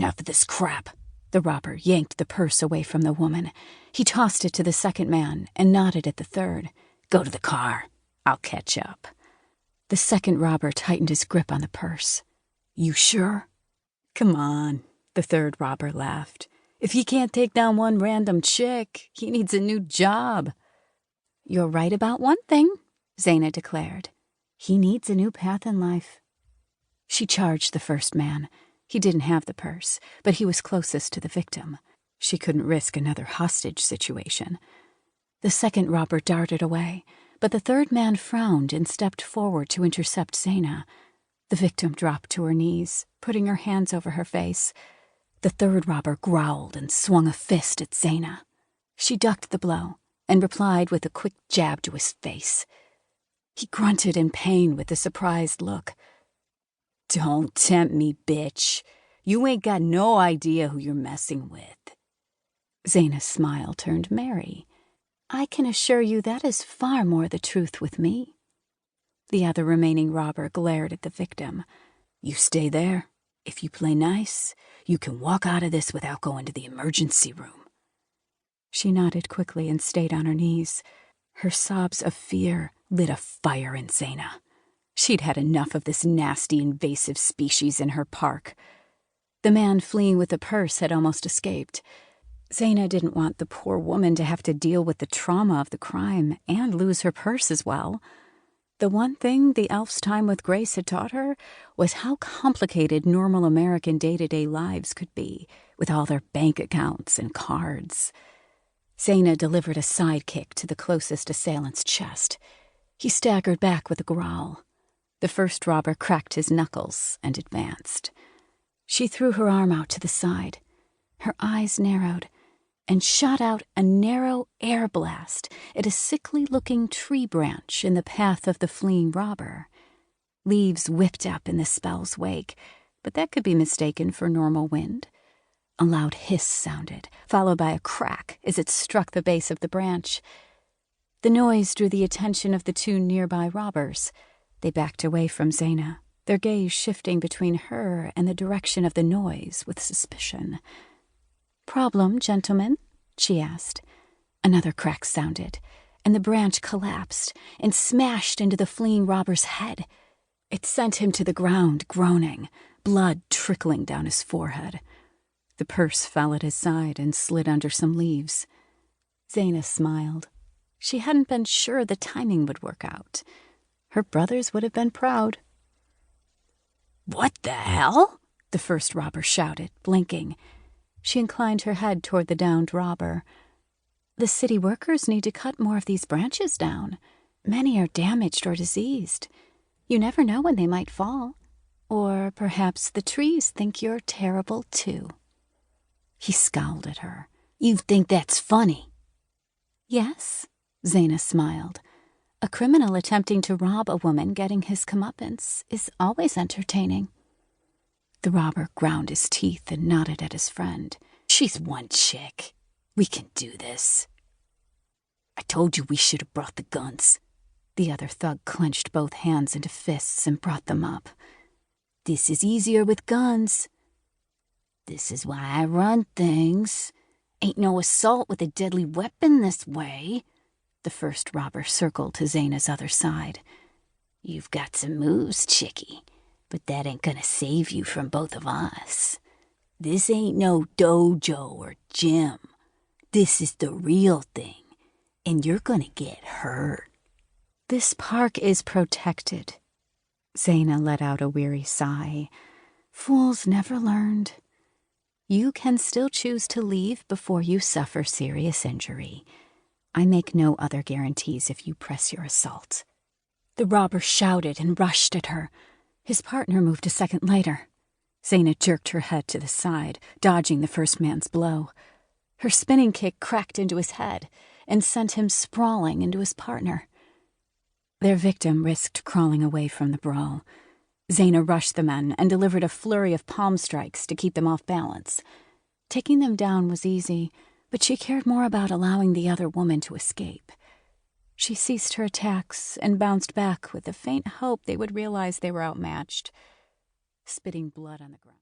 enough of this crap." The robber yanked the purse away from the woman. He tossed it to the second man and nodded at the third. "Go to the car. I'll catch up." The second robber tightened his grip on the purse. "You sure?" "Come on," the third robber laughed. "If he can't take down one random chick, he needs a new job." "You're right about one thing," Zaena declared. "He needs a new path in life." She charged the first man. He didn't have the purse, but he was closest to the victim. She couldn't risk another hostage situation. The second robber darted away, but the third man frowned and stepped forward to intercept Zaena. The victim dropped to her knees, putting her hands over her face. The third robber growled and swung a fist at Zaena. She ducked the blow and replied with a quick jab to his face. He grunted in pain with a surprised look. "Don't tempt me, bitch. You ain't got no idea who you're messing with." Zaena's smile turned merry. "I can assure you that is far more the truth with me." The other remaining robber glared at the victim. "You stay there. If you play nice, you can walk out of this without going to the emergency room." She nodded quickly and stayed on her knees. Her sobs of fear lit a fire in Zaena. She'd had enough of this nasty, invasive species in her park. The man fleeing with the purse had almost escaped. Zaena didn't want the poor woman to have to deal with the trauma of the crime and lose her purse as well. The one thing the elf's time with Grace had taught her was how complicated normal American day-to-day lives could be, with all their bank accounts and cards. Zaena delivered a sidekick to the closest assailant's chest. He staggered back with a growl. The first robber cracked his knuckles and advanced. She threw her arm out to the side. Her eyes narrowed and shot out a narrow air blast at a sickly-looking tree branch in the path of the fleeing robber. Leaves whipped up in the spell's wake, but that could be mistaken for normal wind. A loud hiss sounded, followed by a crack as it struck the base of the branch. The noise drew the attention of the two nearby robbers. They backed away from Zaena, their gaze shifting between her and the direction of the noise with suspicion. "Problem, gentlemen?" she asked. Another crack sounded, and the branch collapsed and smashed into the fleeing robber's head. It sent him to the ground, groaning, blood trickling down his forehead. The purse fell at his side and slid under some leaves. Zaena smiled. She hadn't been sure the timing would work out. Her brothers would have been proud. "What the hell?" the first robber shouted, blinking. She inclined her head toward the downed robber. "The city workers need to cut more of these branches down. Many are damaged or diseased. You never know when they might fall. Or perhaps the trees think you're terrible, too." He scowled at her. "You think that's funny?" "Yes," Zaena smiled. "A criminal attempting to rob a woman getting his comeuppance is always entertaining." The robber ground his teeth and nodded at his friend. "She's one chick. We can do this." "I told you we should have brought the guns." The other thug clenched both hands into fists and brought them up. "This is easier with guns. This is why I run things. Ain't no assault with a deadly weapon this way." The first robber circled to Zaena's other side. "You've got some moves, chickie, but that ain't gonna save you from both of us. This ain't no dojo or gym. This is the real thing, and you're gonna get hurt." "This park is protected." Zaena let out a weary sigh. Fools never learned. "You can still choose to leave before you suffer serious injury. I make no other guarantees if you press your assault." The robber shouted and rushed at her. His partner moved a second later. Zaena jerked her head to the side, dodging the first man's blow. Her spinning kick cracked into his head and sent him sprawling into his partner. Their victim risked crawling away from the brawl. Zaena rushed the men and delivered a flurry of palm strikes to keep them off balance. Taking them down was easy, but she cared more about allowing the other woman to escape. She ceased her attacks and bounced back with the faint hope they would realize they were outmatched, spitting blood on the ground.